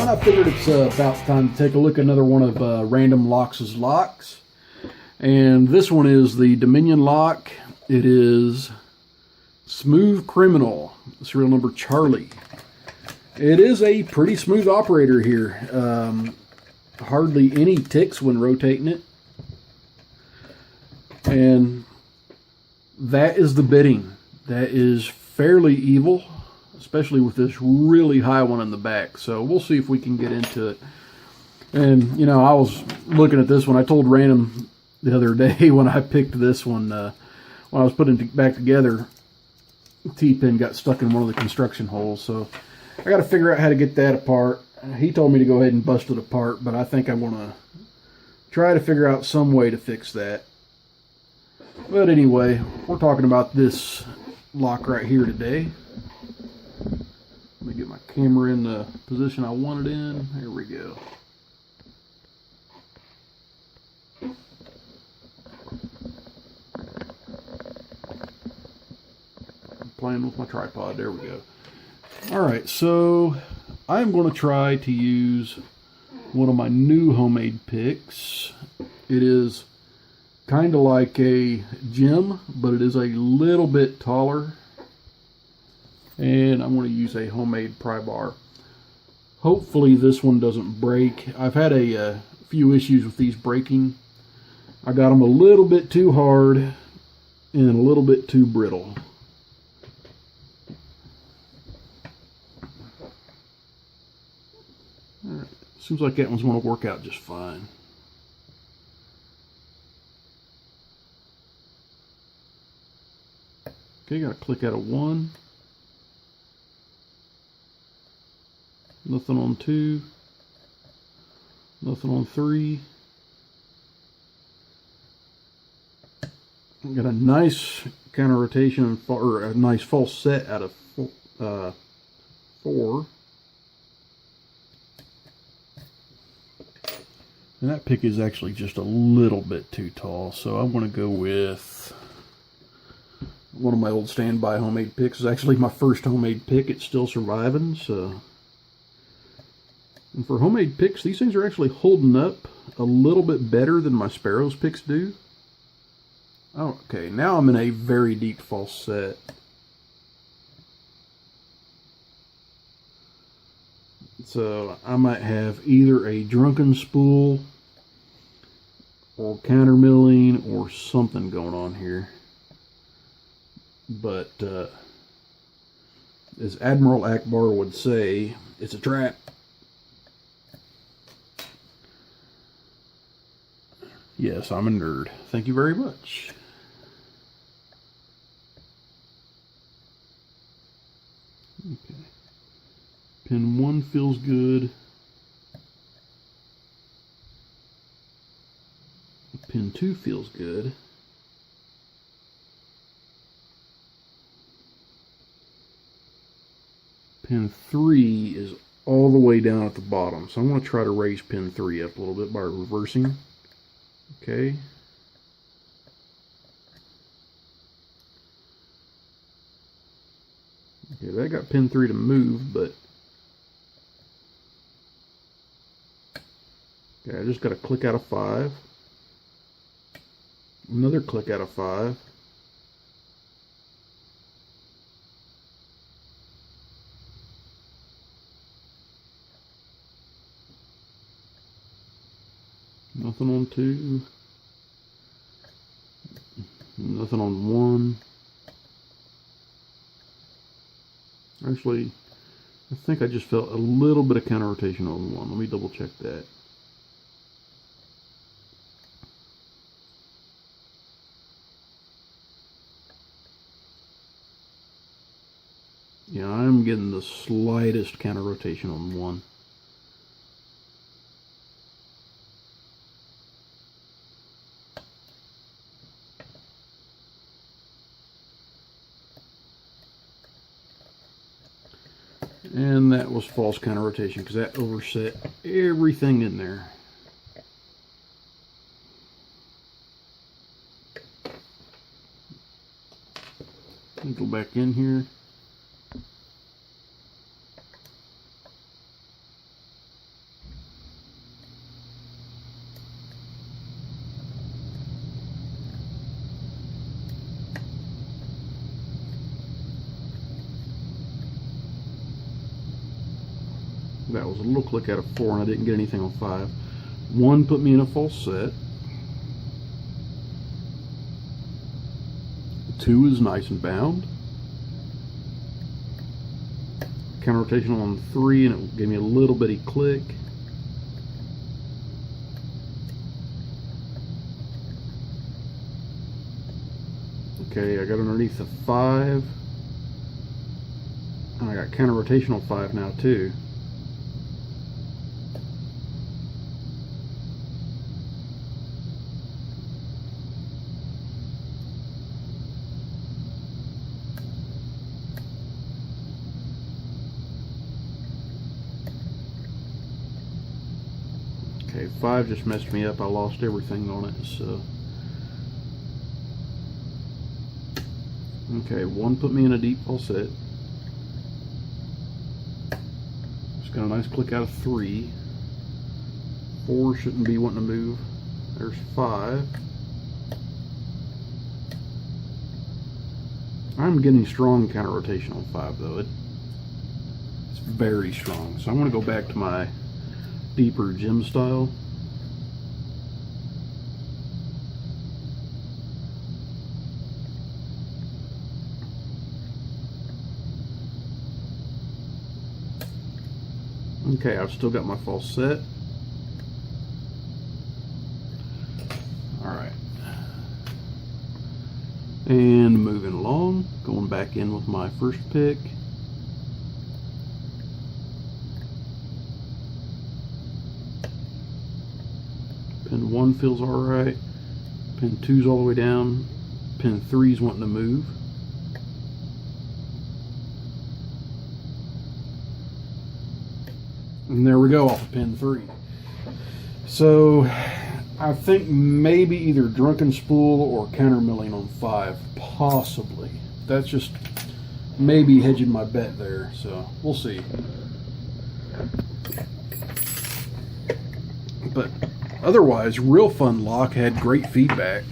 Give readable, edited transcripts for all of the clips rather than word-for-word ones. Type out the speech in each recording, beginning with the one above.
on, I figured it's about time to take a look at another one of Random Locks' locks. And this one is the Dominion lock. It is Smooth Criminal, serial number Charlie. It is a pretty smooth operator here. Hardly any ticks when rotating it. And that is the bitting. That is fairly evil, especially with this really high one in the back. So we'll see if we can get into it. And, you know, I was looking at this one. I told Random the other day when I picked this one, when I was putting it back together, T-pin got stuck in one of the construction holes. So I got to figure out how to get that apart. He told me to go ahead and bust it apart, but I think I want to try to figure out some way to fix that. But anyway, we're talking about this lock right here today. Let me get my camera in the position I want it in. There we go. I'm playing with my tripod. There we go. Alright, so I'm going to try to use one of my new homemade picks. It is kind of like a gem, but it is a little bit taller. And I'm going to use a homemade pry bar. Hopefully this one doesn't break. I've had a few issues with these breaking. I got them a little bit too hard and a little bit too brittle. Alright, seems like that one's going to work out just fine. Okay, got to click out of 1. Nothing on 2. Nothing on 3. Got a nice counter rotation, or a nice false set out of 4. And that pick is actually just a little bit too tall, so I'm going to go with one of my old standby homemade picks. It's actually my first homemade pick. It's still surviving, so. And for homemade picks, these things are actually holding up a little bit better than my Sparrows picks do. Oh, okay, now I'm in a very deep false set. So I might have either a drunken spool or counter milling or something going on here. But as Admiral Akbar would say, it's a trap. Yes, I'm a nerd. Thank you very much. Okay. Pin 1 feels good. Pin 2 feels good. Pin 3 is all the way down at the bottom, so I'm going to try to raise pin 3 up a little bit by reversing. Okay. Okay, that got pin 3 to move, but okay, I just got to click out of 5. Another click out of 5. Nothing on 2. Nothing on 1. Actually, I think I just felt a little bit of counter rotation on 1. Let me double check that. Yeah, I'm getting the slightest counter rotation on 1. And that was false counter rotation because that overset everything in there. Go back in here. That was a little click out of 4, and I didn't get anything on 5. 1 put me in a false set. 2 is nice and bound. Counter rotational on 3, and it gave me a little bitty click. Okay, I got underneath the 5. And I got counter rotational 5 now too. Okay, 5 just messed me up. I lost everything on it, so. Okay, 1 put me in a deep false set. Just got a nice click out of 3. 4 shouldn't be wanting to move. There's 5. I'm getting strong counter rotation on 5 though. It's very strong. So I'm going to go back to my deeper gem style. Okay, I've still got my false set. Alright. And moving along, going back in with my first pick. Pin 1 feels alright. Pin 2's all the way down. Pin 3's wanting to move. And there we go, off of pin 3. So I think maybe either drunken spool or counter milling on 5, possibly. That's just maybe hedging my bet there, so we'll see. But otherwise, real fun lock, had great feedback.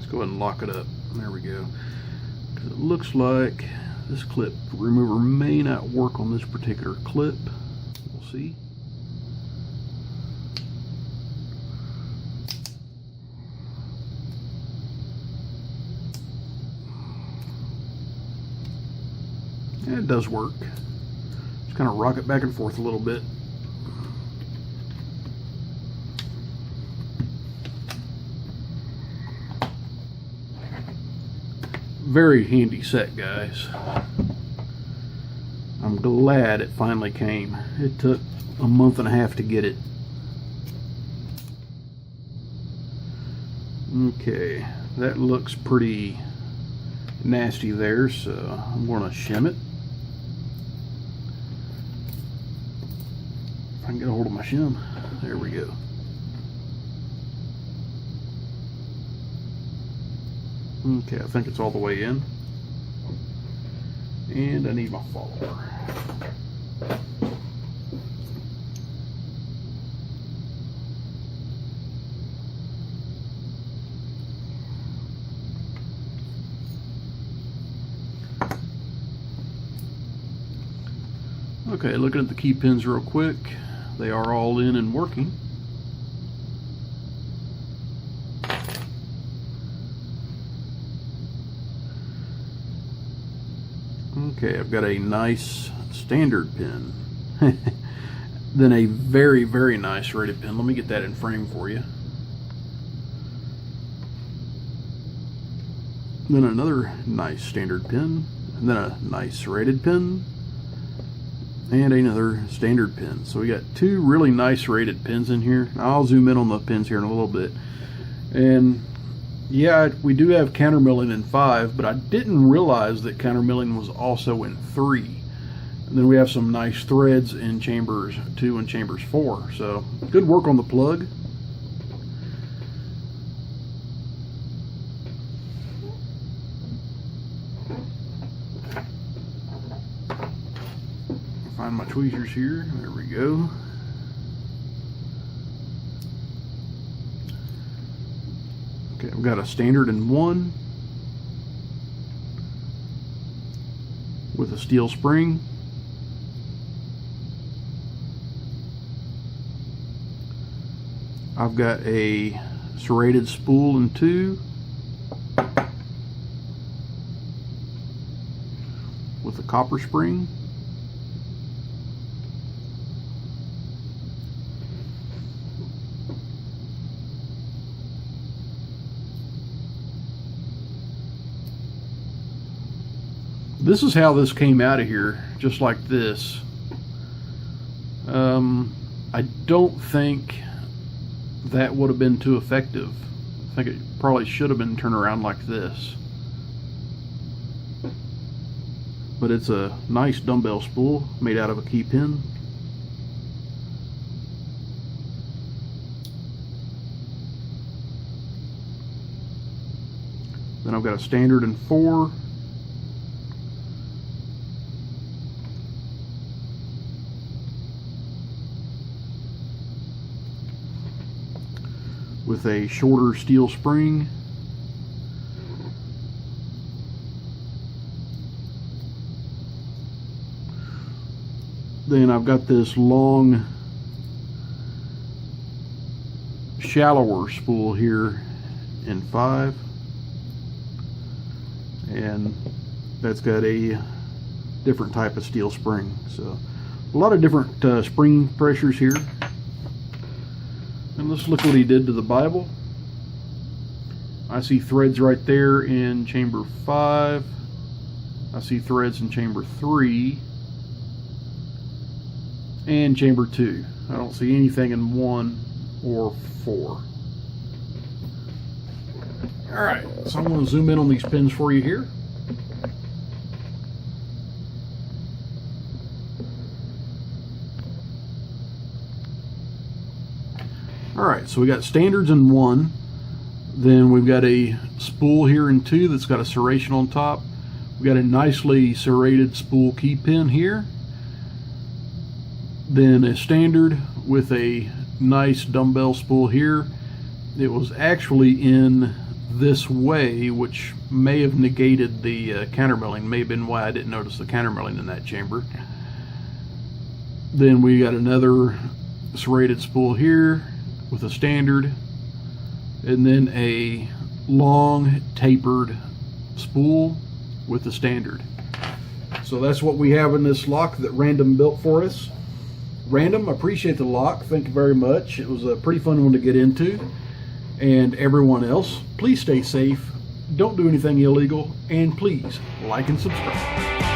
Go ahead and lock it up. There we go. Because it looks like this clip remover may not work on this particular clip. We'll see. Yeah, it does work. Just kind of rock it back and forth a little bit. Very handy set, guys. I'm glad it finally came. It took a month and a half to get it. Okay, that looks pretty nasty there, so I'm going to shim it. If I can get a hold of my shim. There we go. Okay, I think it's all the way in. And I need my follower. Okay, looking at the key pins real quick. They are all in and working. Okay, I've got a nice standard pin. Then a very, very nice rated pin. Let me get that in frame for you. Then another nice standard pin. And then a nice rated pin. And another standard pin. So we got 2 really nice rated pins in here. I'll zoom in on the pins here in a little bit. And Yeah, we do have countermilling in 5, but I didn't realize that countermilling was also in 3. And then we have some nice threads in chambers 2 and chambers 4. So good work on the plug. Find my tweezers here. There we go. Okay, I've got a standard in 1 with a steel spring. I've got a serrated spool in 2 with a copper spring. This is how this came out of here, just like this. I don't think that would have been too effective. I think it probably should have been turned around like this. But it's a nice dumbbell spool made out of a key pin. Then I've got a standard in 4. With a shorter steel spring. Then I've got this long, shallower spool here in 5, and that's got a different type of steel spring. So a lot of different spring pressures here. And let's look what he did to the Bible. I see threads right there in chamber 5. I see threads in chamber 3 and chamber 2. I don't see anything in 1 or 4. Alright, so I'm going to zoom in on these pins for you here. Alright, so we got standards in 1, then we've got a spool here in 2 that's got a serration on top. We've got a nicely serrated spool key pin here, then a standard with a nice dumbbell spool here. It was actually in this way, which may have negated the countermilling, may have been why I didn't notice the countermilling in that chamber. Then we got another serrated spool here with a standard, and then a long tapered spool with the standard. So that's what we have in this lock that Random built for us. Random, appreciate the lock. Thank you very much. It was a pretty fun one to get into. And everyone else, please stay safe, don't do anything illegal, and please like and subscribe.